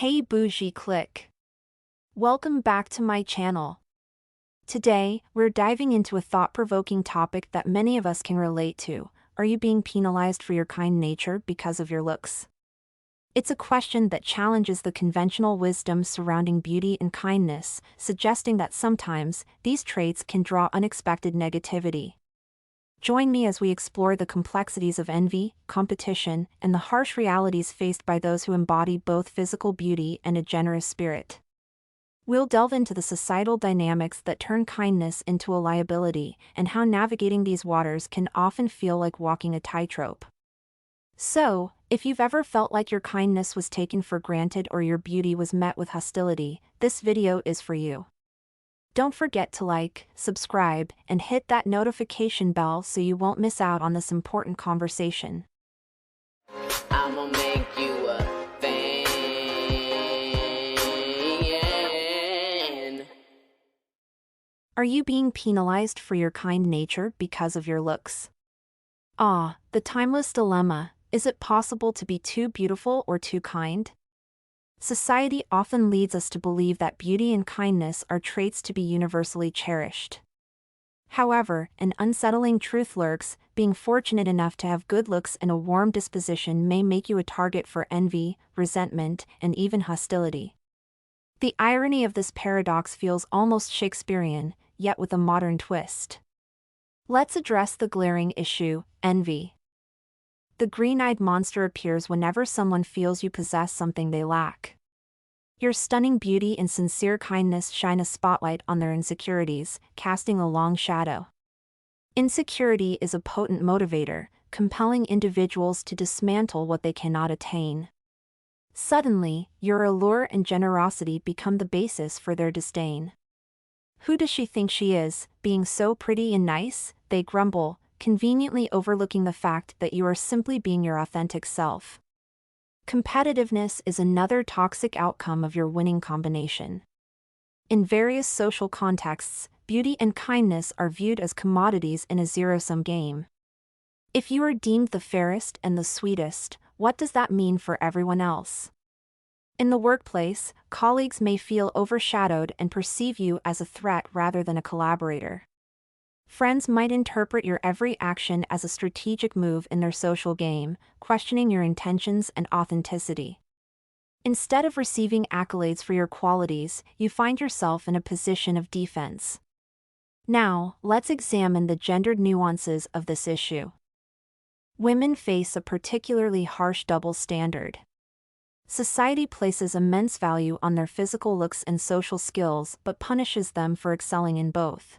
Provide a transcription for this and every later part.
Hey Bougie click. Welcome back to my channel. Today, we're diving into a thought-provoking topic that many of us can relate to. Are you being penalized for your kind nature because of your looks? It's a question that challenges the conventional wisdom surrounding beauty and kindness, suggesting that sometimes these traits can draw unexpected negativity. Join me as we explore the complexities of envy, competition, and the harsh realities faced by those who embody both physical beauty and a generous spirit. We'll delve into the societal dynamics that turn kindness into a liability, and how navigating these waters can often feel like walking a tightrope. So, if you've ever felt like your kindness was taken for granted or your beauty was met with hostility, this video is for you. Don't forget to like, subscribe, and hit that notification bell so you won't miss out on this important conversation. I'ma make you a fan. Are you being penalized for your kind nature because of your looks? The timeless dilemma: is it possible to be too beautiful or too kind? Society often leads us to believe that beauty and kindness are traits to be universally cherished. However, an unsettling truth lurks: being fortunate enough to have good looks and a warm disposition may make you a target for envy, resentment, and even hostility. The irony of this paradox feels almost Shakespearean, yet with a modern twist. Let's address the glaring issue: envy. The green-eyed monster appears whenever someone feels you possess something they lack. Your stunning beauty and sincere kindness shine a spotlight on their insecurities, casting a long shadow. Insecurity is a potent motivator, compelling individuals to dismantle what they cannot attain. Suddenly, your allure and generosity become the basis for their disdain. "Who does she think she is, being so pretty and nice?" they grumble, conveniently overlooking the fact that you are simply being your authentic self. Competitiveness is another toxic outcome of your winning combination. In various social contexts, beauty and kindness are viewed as commodities in a zero-sum game. If you are deemed the fairest and the sweetest, what does that mean for everyone else? In the workplace, colleagues may feel overshadowed and perceive you as a threat rather than a collaborator. Friends might interpret your every action as a strategic move in their social game, questioning your intentions and authenticity. Instead of receiving accolades for your qualities, you find yourself in a position of defense. Now, let's examine the gendered nuances of this issue. Women face a particularly harsh double standard. Society places immense value on their physical looks and social skills but punishes them for excelling in both.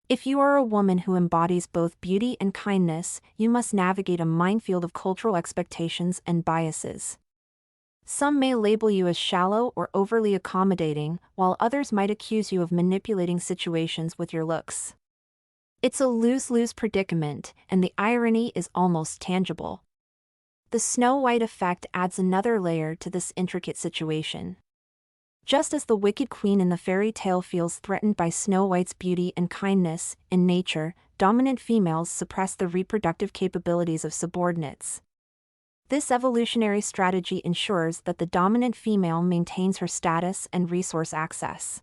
If you are a woman who embodies both beauty and kindness, you must navigate a minefield of cultural expectations and biases. Some may label you as shallow or overly accommodating, while others might accuse you of manipulating situations with your looks. It's a lose-lose predicament, and the irony is almost tangible. The Snow White effect adds another layer to this intricate situation. Just as the wicked queen in the fairy tale feels threatened by Snow White's beauty and kindness, in nature, dominant females suppress the reproductive capabilities of subordinates. This evolutionary strategy ensures that the dominant female maintains her status and resource access.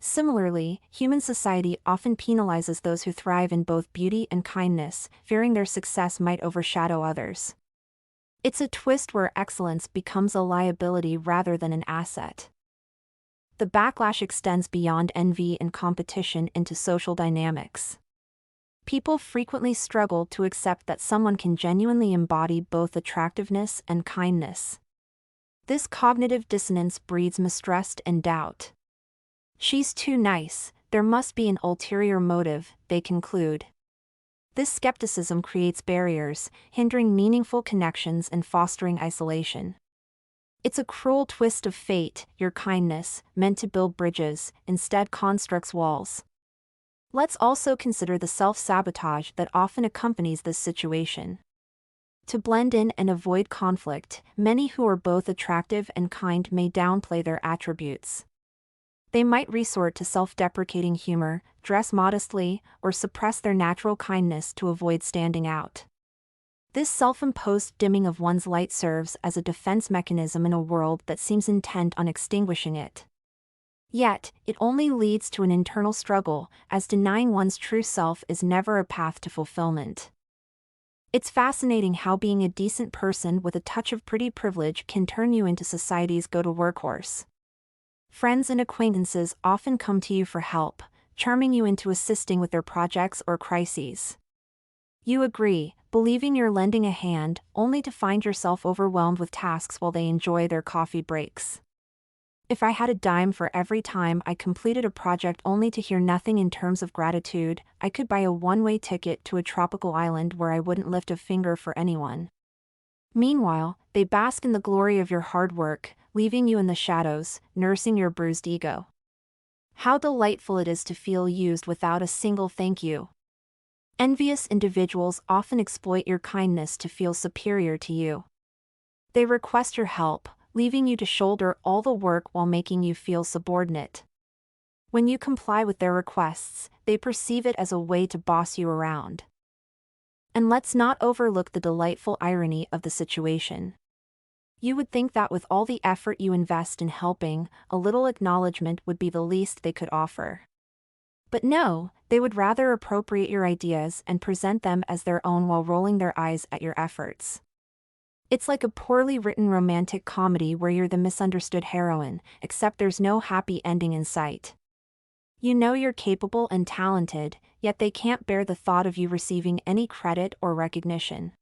Similarly, human society often penalizes those who thrive in both beauty and kindness, fearing their success might overshadow others. It's a twist where excellence becomes a liability rather than an asset. The backlash extends beyond envy and competition into social dynamics. People frequently struggle to accept that someone can genuinely embody both attractiveness and kindness. This cognitive dissonance breeds mistrust and doubt. "She's too nice, there must be an ulterior motive," they conclude. This skepticism creates barriers, hindering meaningful connections and fostering isolation. It's a cruel twist of fate: your kindness, meant to build bridges, instead constructs walls. Let's also consider the self-sabotage that often accompanies this situation. To blend in and avoid conflict, many who are both attractive and kind may downplay their attributes. They might resort to self-deprecating humor, dress modestly, or suppress their natural kindness to avoid standing out. This self-imposed dimming of one's light serves as a defense mechanism in a world that seems intent on extinguishing it. Yet, it only leads to an internal struggle, as denying one's true self is never a path to fulfillment. It's fascinating how being a decent person with a touch of pretty privilege can turn you into society's go-to workhorse. Friends and acquaintances often come to you for help, charming you into assisting with their projects or crises. You agree, believing you're lending a hand, only to find yourself overwhelmed with tasks while they enjoy their coffee breaks. If I had a dime for every time I completed a project only to hear nothing in terms of gratitude, I could buy a one-way ticket to a tropical island where I wouldn't lift a finger for anyone. Meanwhile, they bask in the glory of your hard work, leaving you in the shadows, nursing your bruised ego. How delightful it is to feel used without a single thank you. Envious individuals often exploit your kindness to feel superior to you. They request your help, leaving you to shoulder all the work while making you feel subordinate. When you comply with their requests, they perceive it as a way to boss you around. And let's not overlook the delightful irony of the situation. You would think that with all the effort you invest in helping, a little acknowledgement would be the least they could offer. But no, they would rather appropriate your ideas and present them as their own while rolling their eyes at your efforts. It's like a poorly written romantic comedy where you're the misunderstood heroine, except there's no happy ending in sight. You know you're capable and talented, yet they can't bear the thought of you receiving any credit or recognition.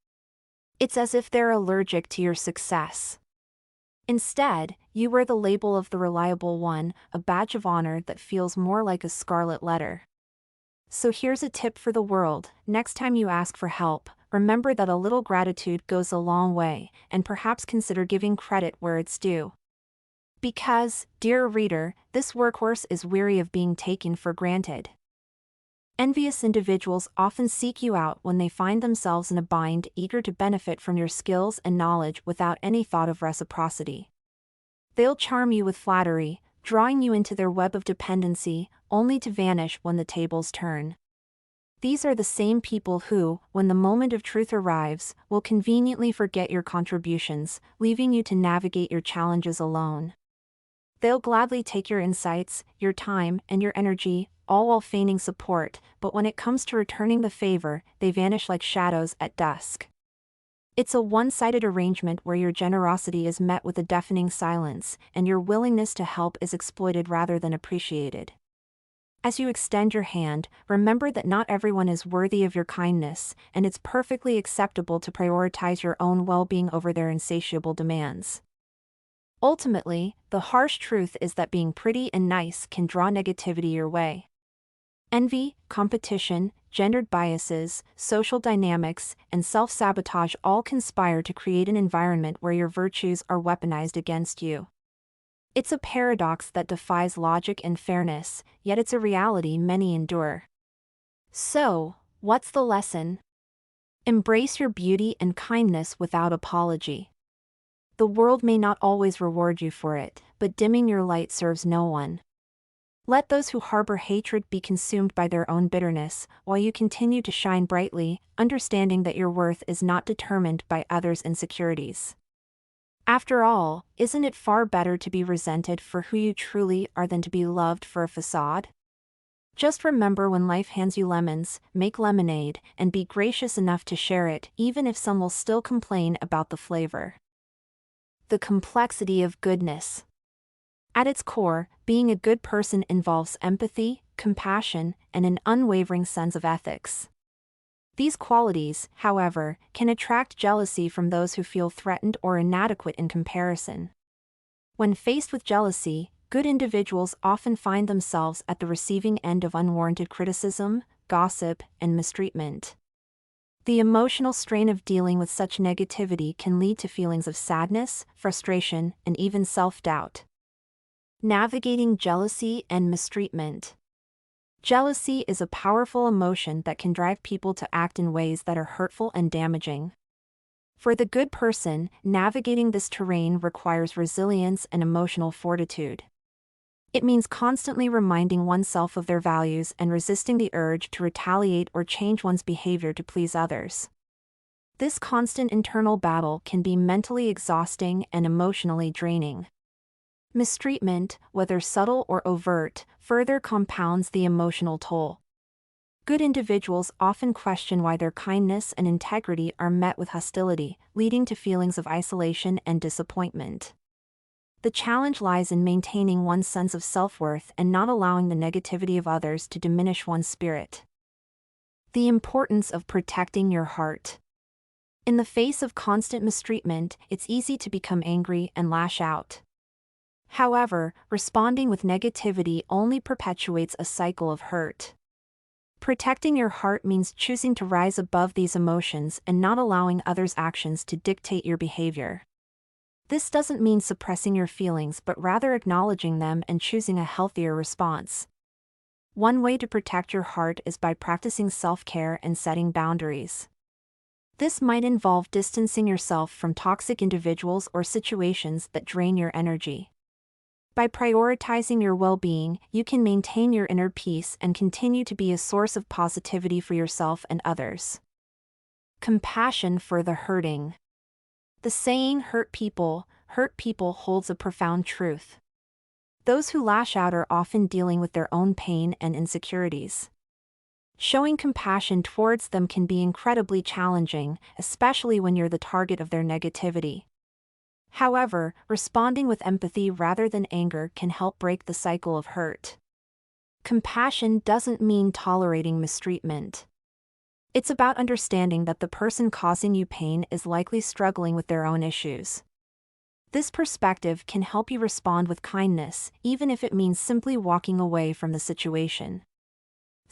It's as if they're allergic to your success. Instead, you wear the label of the reliable one, a badge of honor that feels more like a scarlet letter. So here's a tip for the world: next time you ask for help, remember that a little gratitude goes a long way, and perhaps consider giving credit where it's due. Because, dear reader, this workhorse is weary of being taken for granted. Envious individuals often seek you out when they find themselves in a bind, eager to benefit from your skills and knowledge without any thought of reciprocity. They'll charm you with flattery, drawing you into their web of dependency, only to vanish when the tables turn. These are the same people who, when the moment of truth arrives, will conveniently forget your contributions, leaving you to navigate your challenges alone. They'll gladly take your insights, your time, and your energy, all while feigning support, but when it comes to returning the favor, they vanish like shadows at dusk. It's a one-sided arrangement where your generosity is met with a deafening silence, and your willingness to help is exploited rather than appreciated. As you extend your hand, remember that not everyone is worthy of your kindness, and it's perfectly acceptable to prioritize your own well-being over their insatiable demands. Ultimately, the harsh truth is that being pretty and nice can draw negativity your way. Envy, competition, gendered biases, social dynamics, and self-sabotage all conspire to create an environment where your virtues are weaponized against you. It's a paradox that defies logic and fairness, yet it's a reality many endure. So, what's the lesson? Embrace your beauty and kindness without apology. The world may not always reward you for it, but dimming your light serves no one. Let those who harbor hatred be consumed by their own bitterness, while you continue to shine brightly, understanding that your worth is not determined by others' insecurities. After all, isn't it far better to be resented for who you truly are than to be loved for a facade? Just remember, when life hands you lemons, make lemonade, and be gracious enough to share it, even if some will still complain about the flavor. The complexity of goodness. At its core, being a good person involves empathy, compassion, and an unwavering sense of ethics. These qualities, however, can attract jealousy from those who feel threatened or inadequate in comparison. When faced with jealousy, good individuals often find themselves at the receiving end of unwarranted criticism, gossip, and mistreatment. The emotional strain of dealing with such negativity can lead to feelings of sadness, frustration, and even self-doubt. Navigating jealousy and mistreatment. Jealousy is a powerful emotion that can drive people to act in ways that are hurtful and damaging. For the good person, navigating this terrain requires resilience and emotional fortitude. It means constantly reminding oneself of their values and resisting the urge to retaliate or change one's behavior to please others. This constant internal battle can be mentally exhausting and emotionally draining. Mistreatment, whether subtle or overt, further compounds the emotional toll. Good individuals often question why their kindness and integrity are met with hostility, leading to feelings of isolation and disappointment. The challenge lies in maintaining one's sense of self-worth and not allowing the negativity of others to diminish one's spirit. The importance of protecting your heart. In the face of constant mistreatment, it's easy to become angry and lash out. However, responding with negativity only perpetuates a cycle of hurt. Protecting your heart means choosing to rise above these emotions and not allowing others' actions to dictate your behavior. This doesn't mean suppressing your feelings but rather acknowledging them and choosing a healthier response. One way to protect your heart is by practicing self-care and setting boundaries. This might involve distancing yourself from toxic individuals or situations that drain your energy. By prioritizing your well-being, you can maintain your inner peace and continue to be a source of positivity for yourself and others. Compassion for the hurting. The saying hurt people holds a profound truth. Those who lash out are often dealing with their own pain and insecurities. Showing compassion towards them can be incredibly challenging, especially when you're the target of their negativity. However, responding with empathy rather than anger can help break the cycle of hurt. Compassion doesn't mean tolerating mistreatment. It's about understanding that the person causing you pain is likely struggling with their own issues. This perspective can help you respond with kindness, even if it means simply walking away from the situation.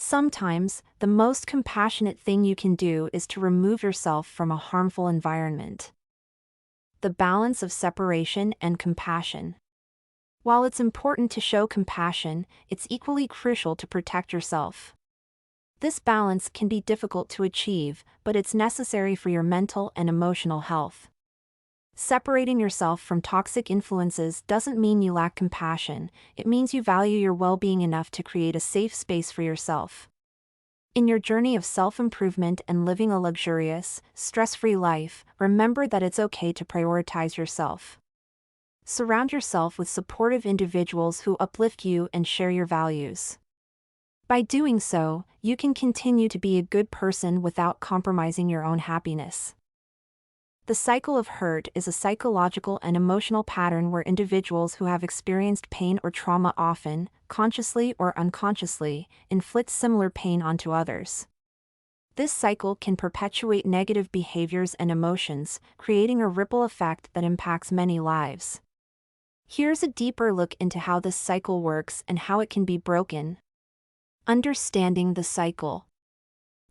Sometimes, the most compassionate thing you can do is to remove yourself from a harmful environment. The balance of separation and compassion. While it's important to show compassion, it's equally crucial to protect yourself. This balance can be difficult to achieve, but it's necessary for your mental and emotional health. Separating yourself from toxic influences doesn't mean you lack compassion, it means you value your well-being enough to create a safe space for yourself. In your journey of self-improvement and living a luxurious, stress-free life, remember that it's okay to prioritize yourself. Surround yourself with supportive individuals who uplift you and share your values. By doing so, you can continue to be a good person without compromising your own happiness. The cycle of hurt is a psychological and emotional pattern where individuals who have experienced pain or trauma often, consciously or unconsciously, inflict similar pain onto others. This cycle can perpetuate negative behaviors and emotions, creating a ripple effect that impacts many lives. Here's a deeper look into how this cycle works and how it can be broken. Understanding the cycle.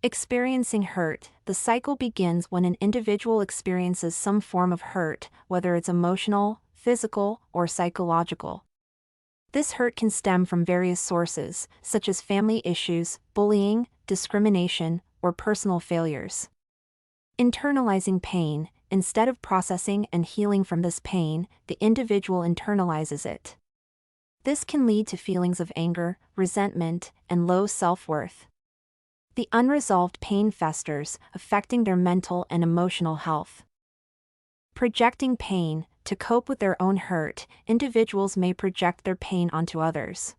Experiencing hurt. The cycle begins when an individual experiences some form of hurt, whether it's emotional, physical, or psychological. This hurt can stem from various sources, such as family issues, bullying, discrimination, or personal failures. Internalizing pain. Instead of processing and healing from this pain, the individual internalizes it. This can lead to feelings of anger, resentment, and low self-worth. The unresolved pain festers, affecting their mental and emotional health. Projecting pain. To cope with their own hurt, individuals may project their pain onto others.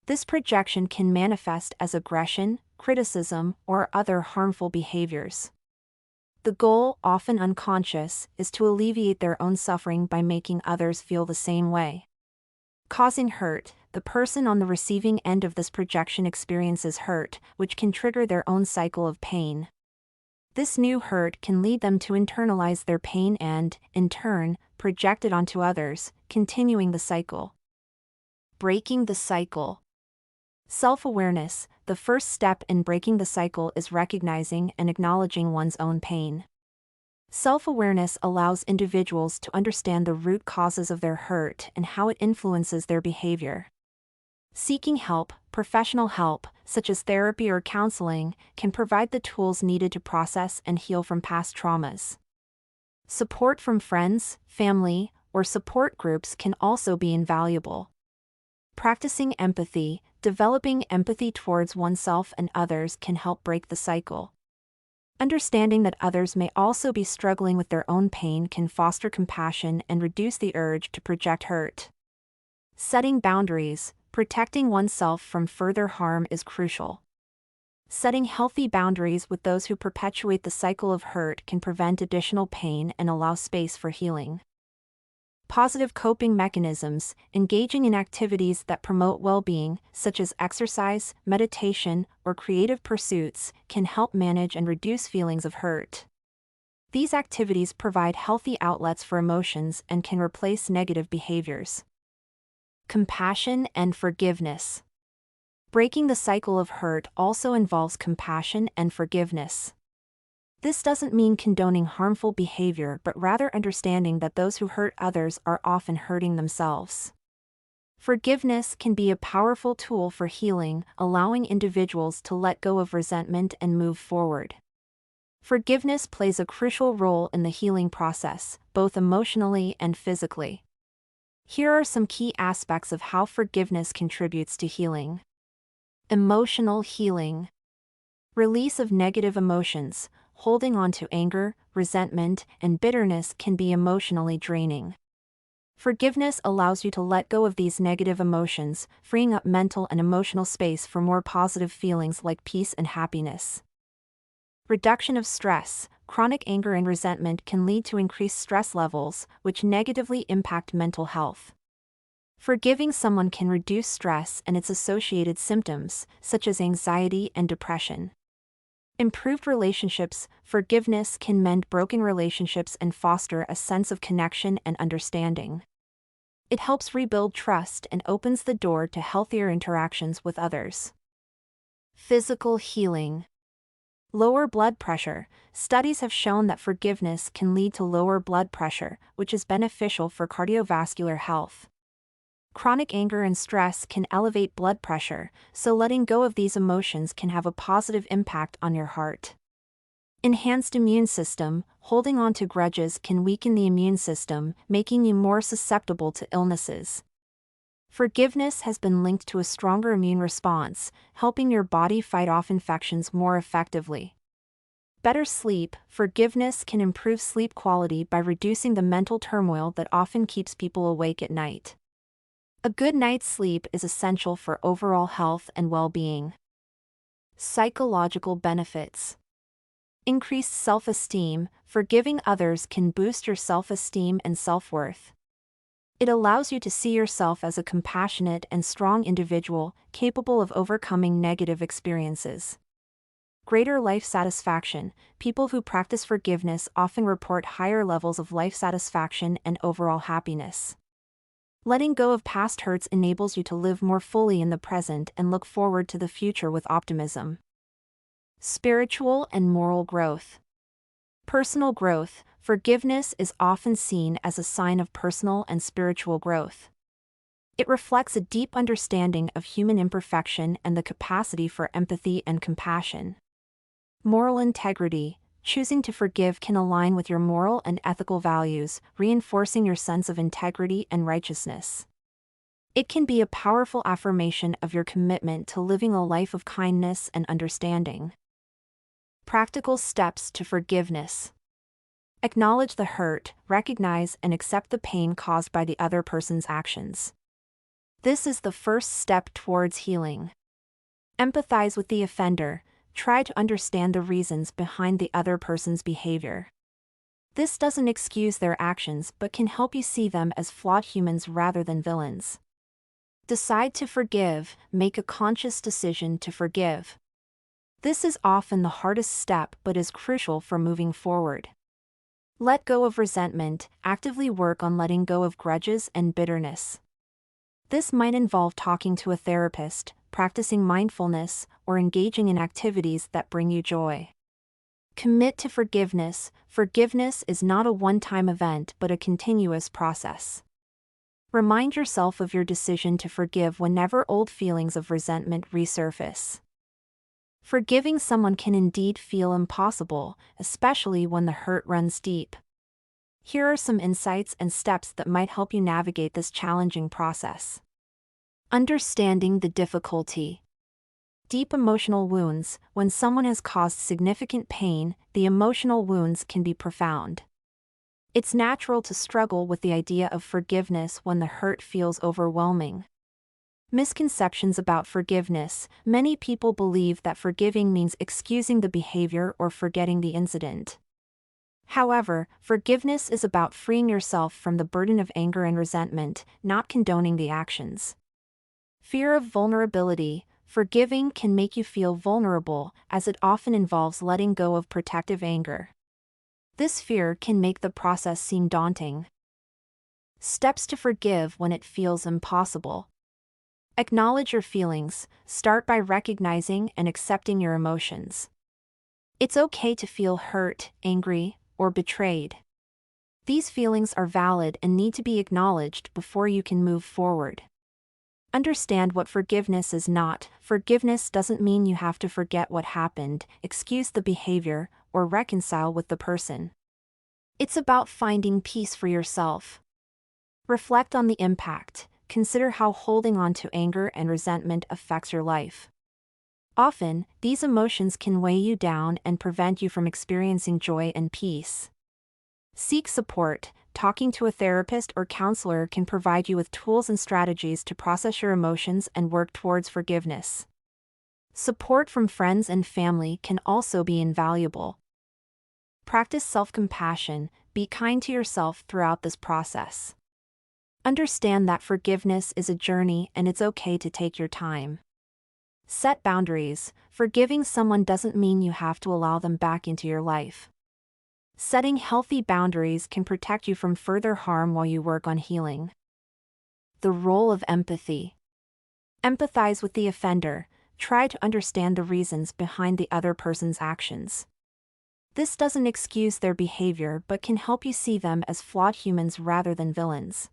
This projection can manifest as aggression, criticism, or other harmful behaviors. The goal, often unconscious, is to alleviate their own suffering by making others feel the same way. Causing hurt. The person on the receiving end of this projection experiences hurt, which can trigger their own cycle of pain. This new hurt can lead them to internalize their pain and, in turn, project it onto others, continuing the cycle. Breaking the cycle. Self-awareness. The first step in breaking the cycle is recognizing and acknowledging one's own pain. Self-awareness allows individuals to understand the root causes of their hurt and how it influences their behavior. Seeking help, professional help, such as therapy or counseling, can provide the tools needed to process and heal from past traumas. Support from friends, family, or support groups can also be invaluable. Practicing empathy. Developing empathy towards oneself and others can help break the cycle. Understanding that others may also be struggling with their own pain can foster compassion and reduce the urge to project hurt. Setting boundaries, protecting oneself from further harm is crucial. Setting healthy boundaries with those who perpetuate the cycle of hurt can prevent additional pain and allow space for healing. Positive coping mechanisms, engaging in activities that promote well-being, such as exercise, meditation, or creative pursuits, can help manage and reduce feelings of hurt. These activities provide healthy outlets for emotions and can replace negative behaviors. Compassion and forgiveness. Breaking the cycle of hurt also involves compassion and forgiveness. This doesn't mean condoning harmful behavior but rather understanding that those who hurt others are often hurting themselves. Forgiveness can be a powerful tool for healing, allowing individuals to let go of resentment and move forward. Forgiveness plays a crucial role in the healing process, both emotionally and physically. Here are some key aspects of how forgiveness contributes to healing. Emotional healing. Release of negative emotions. Holding on to anger, resentment, and bitterness can be emotionally draining. Forgiveness allows you to let go of these negative emotions, freeing up mental and emotional space for more positive feelings like peace and happiness. Reduction of stress. Chronic anger and resentment can lead to increased stress levels, which negatively impact mental health. Forgiving someone can reduce stress and its associated symptoms, such as anxiety and depression. Improved relationships. Forgiveness can mend broken relationships and foster a sense of connection and understanding. It helps rebuild trust and opens the door to healthier interactions with others. Physical healing. Lower blood pressure. Studies have shown that forgiveness can lead to lower blood pressure, which is beneficial for cardiovascular health. Chronic anger and stress can elevate blood pressure, so letting go of these emotions can have a positive impact on your heart. Enhanced immune system. Holding on to grudges can weaken the immune system, making you more susceptible to illnesses. Forgiveness has been linked to a stronger immune response, helping your body fight off infections more effectively. Better sleep. Forgiveness can improve sleep quality by reducing the mental turmoil that often keeps people awake at night. A good night's sleep is essential for overall health and well-being. Psychological benefits. Increased self-esteem. Forgiving others can boost your self-esteem and self-worth. It allows you to see yourself as a compassionate and strong individual, capable of overcoming negative experiences. Greater life satisfaction. People who practice forgiveness often report higher levels of life satisfaction and overall happiness. Letting go of past hurts enables you to live more fully in the present and look forward to the future with optimism. Spiritual and moral growth. Personal growth. Forgiveness is often seen as a sign of personal and spiritual growth. It reflects a deep understanding of human imperfection and the capacity for empathy and compassion. Moral integrity. Choosing to forgive can align with your moral and ethical values, reinforcing your sense of integrity and righteousness. It can be a powerful affirmation of your commitment to living a life of kindness and understanding. Practical steps to forgiveness. Acknowledge the hurt, recognize and accept the pain caused by the other person's actions. This is the first step towards healing. Empathize with the offender. Try to understand the reasons behind the other person's behavior. This doesn't excuse their actions but can help you see them as flawed humans rather than villains. Decide to forgive. Make a conscious decision to forgive. This is often the hardest step but is crucial for moving forward. Let go of resentment. Actively work on letting go of grudges and bitterness. This might involve talking to a therapist, practicing mindfulness, or engaging in activities that bring you joy. Commit to forgiveness. Forgiveness is not a one-time event but a continuous process. Remind yourself of your decision to forgive whenever old feelings of resentment resurface. Forgiving someone can indeed feel impossible, especially when the hurt runs deep. Here are some insights and steps that might help you navigate this challenging process. Understanding the difficulty. deep emotional wounds. When someone has caused significant pain, the emotional wounds can be profound. It's natural to struggle with the idea of forgiveness when the hurt feels overwhelming. Misconceptions about forgiveness. Many people believe that forgiving means excusing the behavior or forgetting the incident. However, forgiveness is about freeing yourself from the burden of anger and resentment, not condoning the actions. Fear of vulnerability. Forgiving can make you feel vulnerable, as it often involves letting go of protective anger. This fear can make the process seem daunting. Steps to forgive when it feels impossible. Acknowledge your feelings. Start by recognizing and accepting your emotions. It's okay to feel hurt, angry, or betrayed. These feelings are valid and need to be acknowledged before you can move forward. Understand what forgiveness is not. Forgiveness doesn't mean you have to forget what happened, excuse the behavior, or reconcile with the person. It's about finding peace for yourself. Reflect on the impact. Consider how holding on to anger and resentment affects your life. Often, these emotions can weigh you down and prevent you from experiencing joy and peace. Seek support. Talking to a therapist or counselor can provide you with tools and strategies to process your emotions and work towards forgiveness. Support from friends and family can also be invaluable. Practice self-compassion. Be kind to yourself throughout this process. Understand that forgiveness is a journey and it's okay to take your time. Set boundaries. Forgiving someone doesn't mean you have to allow them back into your life. Setting healthy boundaries can protect you from further harm while you work on healing. The role of empathy. Empathize with the offender. Try to understand the reasons behind the other person's actions. This doesn't excuse their behavior but can help you see them as flawed humans rather than villains.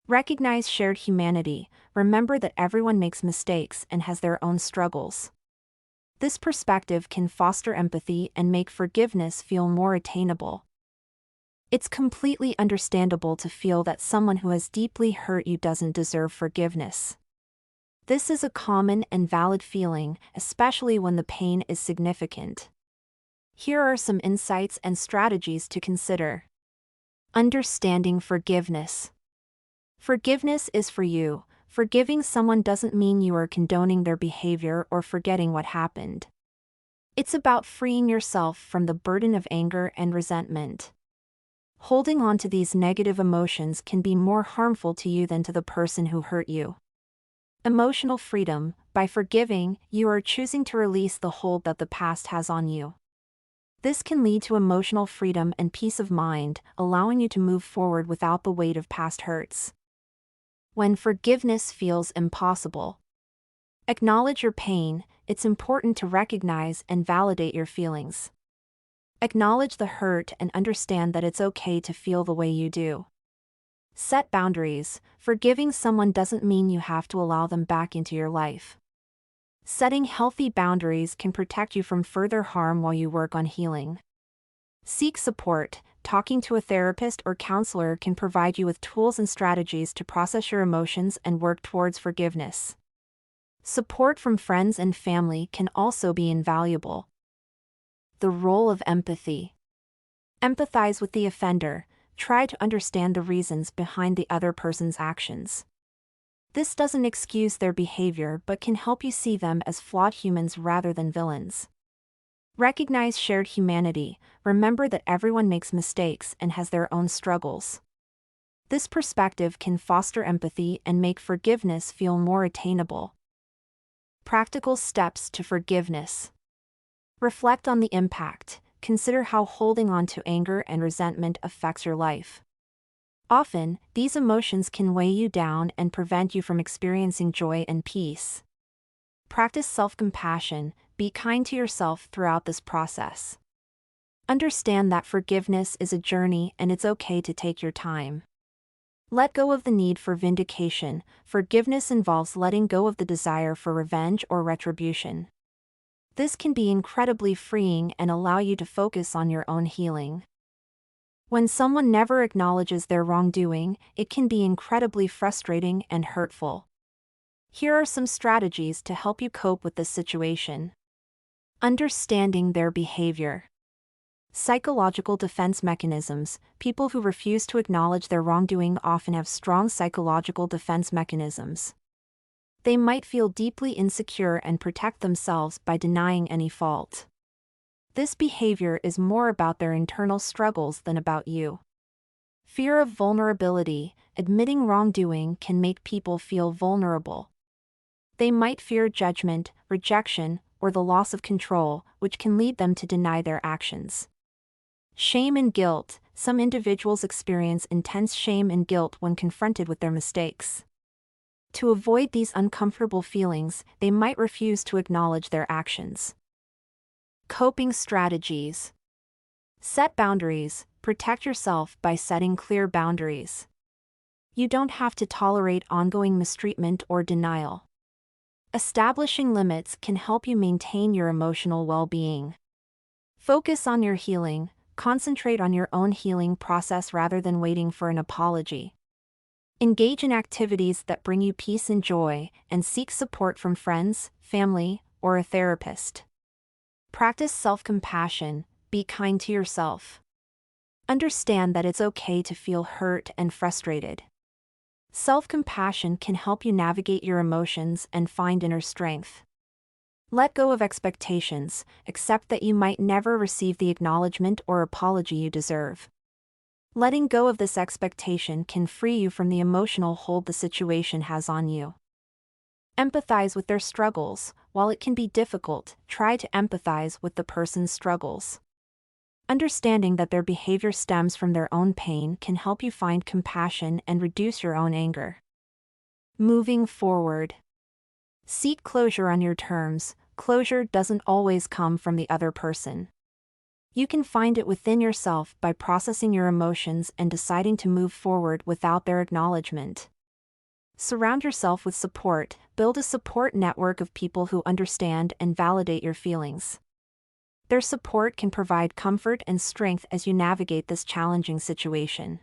Recognize shared humanity. Remember that everyone makes mistakes and has their own struggles. This perspective can foster empathy and make forgiveness feel more attainable. It's completely understandable to feel that someone who has deeply hurt you doesn't deserve forgiveness. This is a common and valid feeling, especially when the pain is significant. Here are some insights and strategies to consider. Understanding forgiveness. Forgiveness is for you. Forgiving someone doesn't mean you are condoning their behavior or forgetting what happened. It's about freeing yourself from the burden of anger and resentment. Holding on to these negative emotions can be more harmful to you than to the person who hurt you. Emotional freedom. By forgiving, you are choosing to release the hold that the past has on you. This can lead to emotional freedom and peace of mind, allowing you to move forward without the weight of past hurts. When forgiveness feels impossible. Acknowledge your pain. It's important to recognize and validate your feelings. Acknowledge the hurt and understand that it's okay to feel the way you do. Set boundaries. Forgiving someone doesn't mean you have to allow them back into your life. Setting healthy boundaries can protect you from further harm while you work on healing. Seek support. Talking to a therapist or counselor can provide you with tools and strategies to process your emotions and work towards forgiveness. Support from friends and family can also be invaluable. The role of empathy. Empathize with the offender. Try to understand the reasons behind the other person's actions. This doesn't excuse their behavior but can help you see them as flawed humans rather than villains. Recognize shared humanity. Remember that everyone makes mistakes and has their own struggles. This perspective can foster empathy and make forgiveness feel more attainable. Practical steps to forgiveness. Reflect on the impact. Consider how holding on to anger and resentment affects your life. Often, these emotions can weigh you down and prevent you from experiencing joy and peace. Practice self-compassion. Be kind to yourself throughout this process. Understand that forgiveness is a journey and it's okay to take your time. Let go of the need for vindication. Forgiveness involves letting go of the desire for revenge or retribution. This can be incredibly freeing and allow you to focus on your own healing. When someone never acknowledges their wrongdoing, it can be incredibly frustrating and hurtful. Here are some strategies to help you cope with this situation. Understanding their behavior. Psychological defense mechanisms. People who refuse to acknowledge their wrongdoing often have strong psychological defense mechanisms. They might feel deeply insecure and protect themselves by denying any fault. This behavior is more about their internal struggles than about you. Fear of vulnerability. Admitting wrongdoing can make people feel vulnerable. They might fear judgment, rejection, or the loss of control, which can lead them to deny their actions. Shame and guilt. Some individuals experience intense shame and guilt when confronted with their mistakes. To avoid these uncomfortable feelings, they might refuse to acknowledge their actions. Coping strategies. Set boundaries. Protect yourself by setting clear boundaries. You don't have to tolerate ongoing mistreatment or denial. Establishing limits can help you maintain your emotional well-being. Focus on your healing. Concentrate on your own healing process rather than waiting for an apology. Engage in activities that bring you peace and joy, and seek support from friends, family, or a therapist. Practice self-compassion. Be kind to yourself. Understand that it's okay to feel hurt and frustrated. Self-compassion can help you navigate your emotions and find inner strength. Let go of expectations. Accept that you might never receive the acknowledgement or apology you deserve. Letting go of this expectation can free you from the emotional hold the situation has on you. Empathize with their struggles. While it can be difficult, try to empathize with the person's struggles. Understanding that their behavior stems from their own pain can help you find compassion and reduce your own anger. Moving forward. Seek closure on your terms. Closure doesn't always come from the other person. You can find it within yourself by processing your emotions and deciding to move forward without their acknowledgement. Surround yourself with support. Build a support network of people who understand and validate your feelings. Their support can provide comfort and strength as you navigate this challenging situation.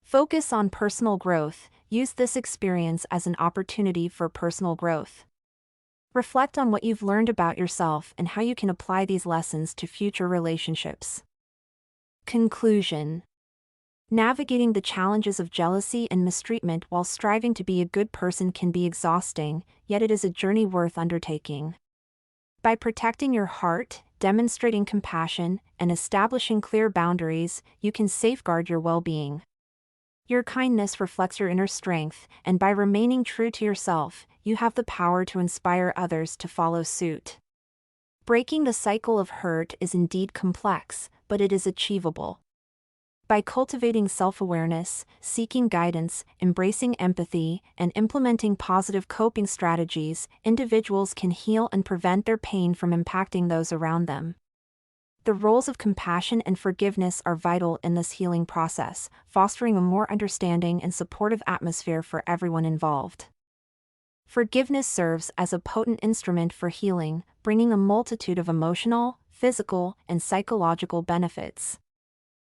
Focus on personal growth. Use this experience as an opportunity for personal growth. Reflect on what you've learned about yourself and how you can apply these lessons to future relationships. Conclusion. Navigating the challenges of jealousy and mistreatment while striving to be a good person can be exhausting, yet it is a journey worth undertaking. By protecting your heart, demonstrating compassion, and establishing clear boundaries, you can safeguard your well-being. Your kindness reflects your inner strength, and by remaining true to yourself, you have the power to inspire others to follow suit. Breaking the cycle of hurt is indeed complex, but it is achievable. By cultivating self-awareness, seeking guidance, embracing empathy, and implementing positive coping strategies, individuals can heal and prevent their pain from impacting those around them. The roles of compassion and forgiveness are vital in this healing process, fostering a more understanding and supportive atmosphere for everyone involved. Forgiveness serves as a potent instrument for healing, bringing a multitude of emotional, physical, and psychological benefits.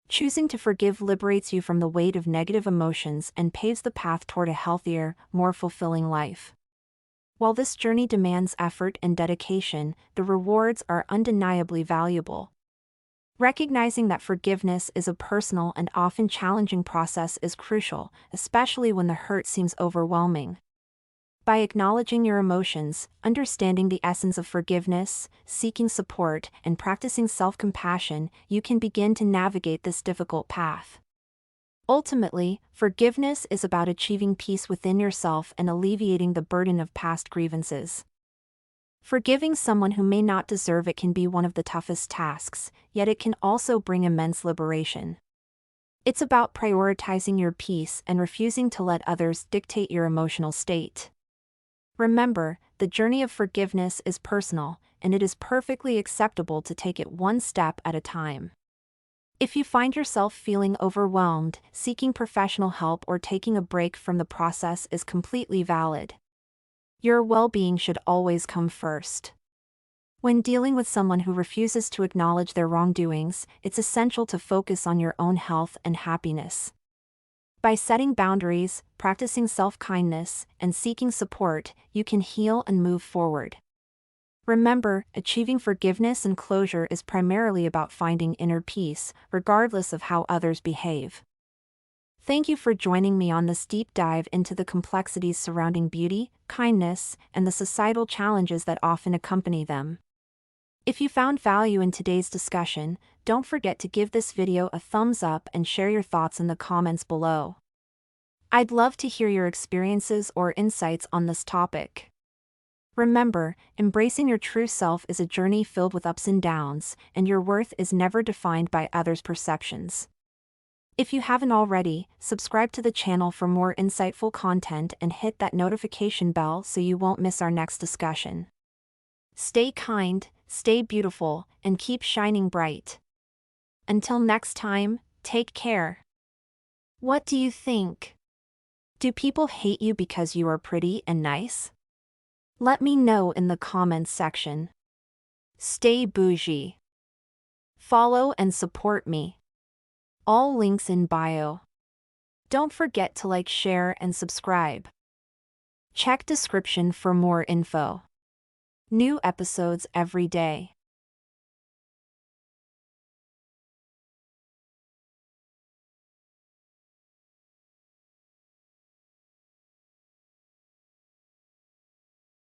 Choosing to forgive liberates you from the weight of negative emotions and paves the path toward a healthier, more fulfilling life. While this journey demands effort and dedication, the rewards are undeniably valuable. Recognizing that forgiveness is a personal and often challenging process is crucial, especially when the hurt seems overwhelming. By acknowledging your emotions, understanding the essence of forgiveness, seeking support, and practicing self-compassion, you can begin to navigate this difficult path. Ultimately, forgiveness is about achieving peace within yourself and alleviating the burden of past grievances. Forgiving someone who may not deserve it can be one of the toughest tasks, yet it can also bring immense liberation. It's about prioritizing your peace and refusing to let others dictate your emotional state. Remember, the journey of forgiveness is personal, and it is perfectly acceptable to take it one step at a time. If you find yourself feeling overwhelmed, seeking professional help or taking a break from the process is completely valid. Your well-being should always come first. When dealing with someone who refuses to acknowledge their wrongdoings, it's essential to focus on your own health and happiness. By setting boundaries, practicing self-kindness, and seeking support, you can heal and move forward. Remember, achieving forgiveness and closure is primarily about finding inner peace, regardless of how others behave. Thank you for joining me on this deep dive into the complexities surrounding beauty, kindness, and the societal challenges that often accompany them. If you found value in today's discussion, don't forget to give this video a thumbs up and share your thoughts in the comments below. I'd love to hear your experiences or insights on this topic. Remember, embracing your true self is a journey filled with ups and downs, and your worth is never defined by others' perceptions. If you haven't already, subscribe to the channel for more insightful content and hit that notification bell so you won't miss our next discussion. Stay kind, stay beautiful, and keep shining bright. Until next time, take care. What do you think? Do people hate you because you are pretty and nice? Let me know in the comments section. Stay bougie. Follow and support me. All links in bio. Don't forget to like, share, and subscribe. Check description for more info. New episodes every day.